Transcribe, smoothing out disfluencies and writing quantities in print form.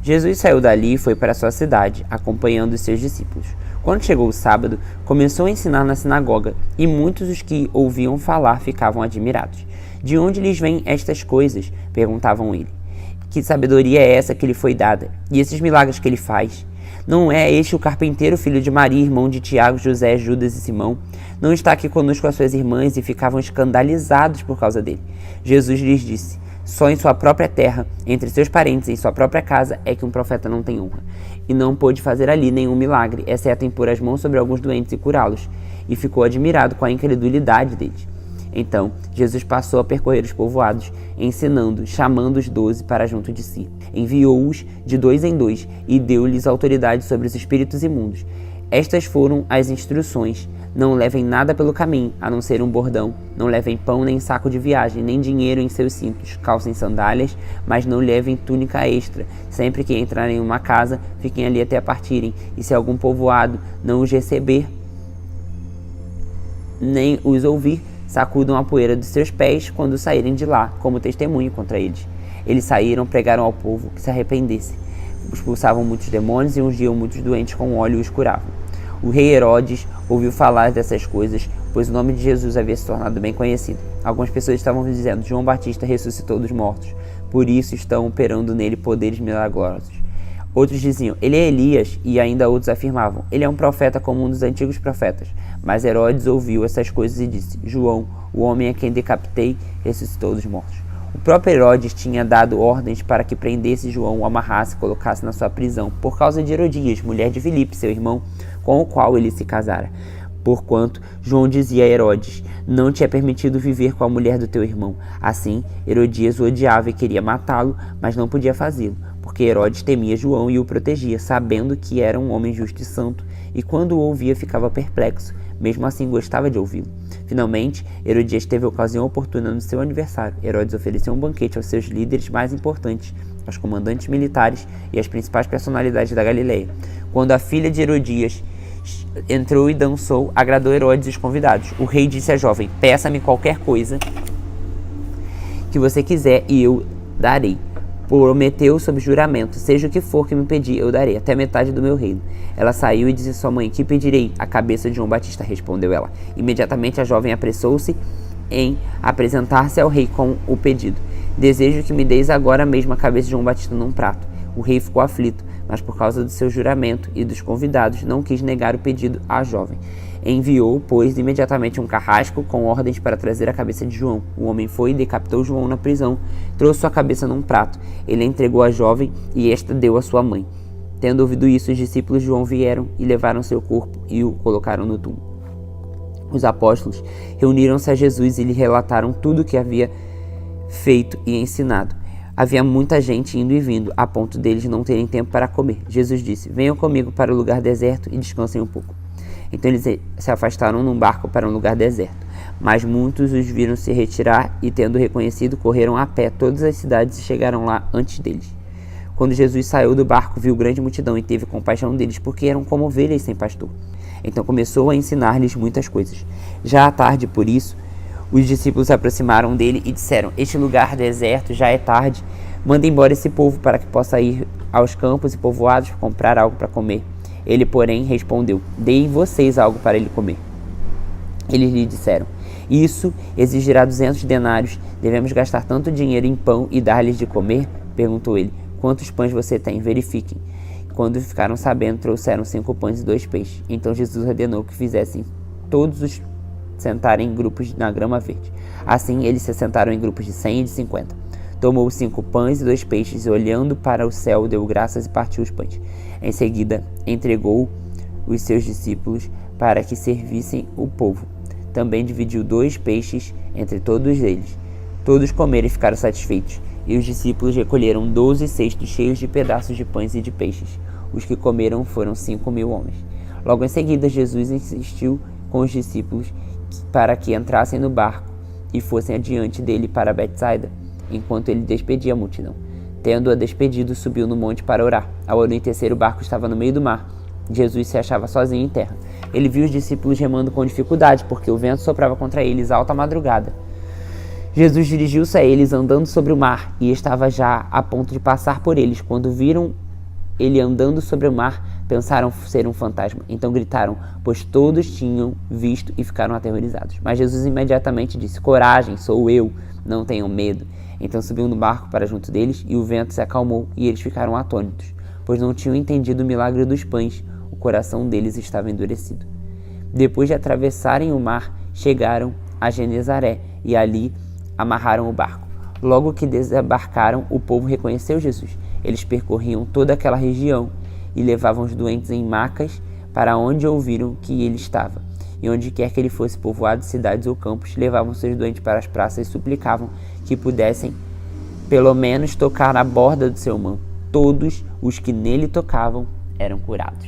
Jesus saiu dali e foi para sua cidade, acompanhando os seus discípulos. Quando chegou o sábado, começou a ensinar na sinagoga, e muitos dos que ouviam falar ficavam admirados. De onde lhes vêm estas coisas? Perguntavam ele. Que sabedoria é essa que lhe foi dada? E esses milagres que ele faz? Não é este o carpinteiro, filho de Maria, irmão de Tiago, José, Judas e Simão? Não está aqui conosco as suas irmãs? E ficavam escandalizados por causa dele. Jesus lhes disse: só em sua própria terra, entre seus parentes e em sua própria casa, é que um profeta não tem honra. E não pôde fazer ali nenhum milagre, exceto impor as mãos sobre alguns doentes e curá-los. E ficou admirado com a incredulidade deles. Então, Jesus passou a percorrer os povoados, ensinando, chamando os 12 para junto de si. Enviou-os de 2 em 2 e deu-lhes autoridade sobre os espíritos imundos. Estas foram as instruções: não levem nada pelo caminho, a não ser um bordão. Não levem pão nem saco de viagem, nem dinheiro em seus cintos. Calcem sandálias, mas não levem túnica extra. Sempre que entrarem em uma casa, fiquem ali até partirem. E se algum povoado não os receber, nem os ouvir, sacudam a poeira dos seus pés quando saírem de lá, como testemunho contra eles. Eles saíram, pregaram ao povo que se arrependesse. Expulsavam muitos demônios e ungiam muitos doentes com óleo e os curavam. O rei Herodes ouviu falar dessas coisas, pois o nome de Jesus havia se tornado bem conhecido. Algumas pessoas estavam dizendo: João Batista ressuscitou dos mortos, por isso estão operando nele poderes milagrosos. Outros diziam: ele é Elias, e ainda outros afirmavam: ele é um profeta como um dos antigos profetas. Mas Herodes ouviu essas coisas e disse: João, o homem a quem decapitei, ressuscitou dos mortos. O próprio Herodes tinha dado ordens para que prendesse João, o amarrasse e colocasse na sua prisão, por causa de Herodias, mulher de Filipe, seu irmão, com o qual ele se casara. Porquanto João dizia a Herodes: não te é permitido viver com a mulher do teu irmão. Assim, Herodias o odiava e queria matá-lo, mas não podia fazê-lo, porque Herodes temia João e o protegia, sabendo que era um homem justo e santo, e quando o ouvia ficava perplexo, mesmo assim gostava de ouvi-lo. Finalmente, Herodias teve a ocasião oportuna no seu aniversário. Herodes ofereceu um banquete aos seus líderes mais importantes, aos comandantes militares e às principais personalidades da Galileia. Quando a filha de Herodias entrou e dançou, agradou Herodes e os convidados. O rei disse à jovem: peça-me qualquer coisa que você quiser e eu darei. Prometeu sob juramento: seja o que for que me pedir, eu darei, até metade do meu reino. Ela saiu e disse à sua mãe: que pedirei? A cabeça de João Batista, respondeu ela. Imediatamente a jovem apressou-se em apresentar-se ao rei com o pedido: desejo que me deis agora mesmo a cabeça de João Batista num prato. O rei ficou aflito, mas por causa do seu juramento e dos convidados, não quis negar o pedido à jovem. Enviou, pois, imediatamente um carrasco com ordens para trazer a cabeça de João. O homem foi e decapitou João na prisão, trouxe sua cabeça num prato. Ele a entregou à jovem e esta deu à sua mãe. Tendo ouvido isso, os discípulos de João vieram e levaram seu corpo e o colocaram no túmulo. Os apóstolos reuniram-se a Jesus e lhe relataram tudo o que havia feito e ensinado. Havia muita gente indo e vindo, a ponto deles não terem tempo para comer. Jesus disse: venham comigo para o lugar deserto e descansem um pouco. Então eles se afastaram num barco para um lugar deserto. Mas muitos os viram se retirar e, tendo reconhecido, correram a pé todas as cidades e chegaram lá antes deles. Quando Jesus saiu do barco, viu grande multidão e teve compaixão deles, porque eram como ovelhas sem pastor. Então começou a ensinar-lhes muitas coisas. Já à tarde, por isso, os discípulos se aproximaram dele e disseram: este lugar deserto já é tarde. Manda embora esse povo para que possa ir aos campos e povoados comprar algo para comer. Ele, porém, respondeu: deem vocês algo para ele comer. Eles lhe disseram: isso exigirá 200 denários. Devemos gastar tanto dinheiro em pão e dar-lhes de comer? Perguntou ele: quantos pães você tem? Verifiquem. Quando ficaram sabendo, trouxeram 5 pães e 2 peixes. Então Jesus ordenou que fizessem todos os sentarem em grupos na grama verde. Assim, eles se sentaram em grupos de 100 e de 50. Tomou 5 pães e 2 peixes e, olhando para o céu, deu graças e partiu os pães. Em seguida, entregou os seus discípulos para que servissem o povo. Também dividiu 2 peixes entre todos eles. Todos comeram e ficaram satisfeitos. E os discípulos recolheram 12 cestos cheios de pedaços de pães e de peixes. Os que comeram foram 5.000 homens. Logo em seguida, Jesus insistiu com os discípulos para que entrassem no barco e fossem adiante dele para Betsaida, enquanto ele despedia a multidão. Tendo-a despedido, subiu no monte para orar. Ao anoitecer, o barco estava no meio do mar. Jesus se achava sozinho em terra. Ele viu os discípulos remando com dificuldade, porque o vento soprava contra eles alta madrugada. Jesus dirigiu-se a eles andando sobre o mar, e estava já a ponto de passar por eles, quando viram ele andando sobre o mar, pensaram ser um fantasma. Então gritaram, pois todos tinham visto e ficaram aterrorizados. Mas Jesus imediatamente disse, coragem, sou eu, não tenham medo. Então subiu no barco para junto deles, e o vento se acalmou, e eles ficaram atônitos, pois não tinham entendido o milagre dos pães. O coração deles estava endurecido. Depois de atravessarem o mar, chegaram a Genezaré, e ali amarraram o barco. Logo que desembarcaram, o povo reconheceu Jesus. Eles percorriam toda aquela região e levavam os doentes em macas para onde ouviram que ele estava. E onde quer que ele fosse povoado, cidades ou campos, levavam seus doentes para as praças e suplicavam que pudessem, pelo menos, tocar na borda do seu manto. Todos os que nele tocavam eram curados.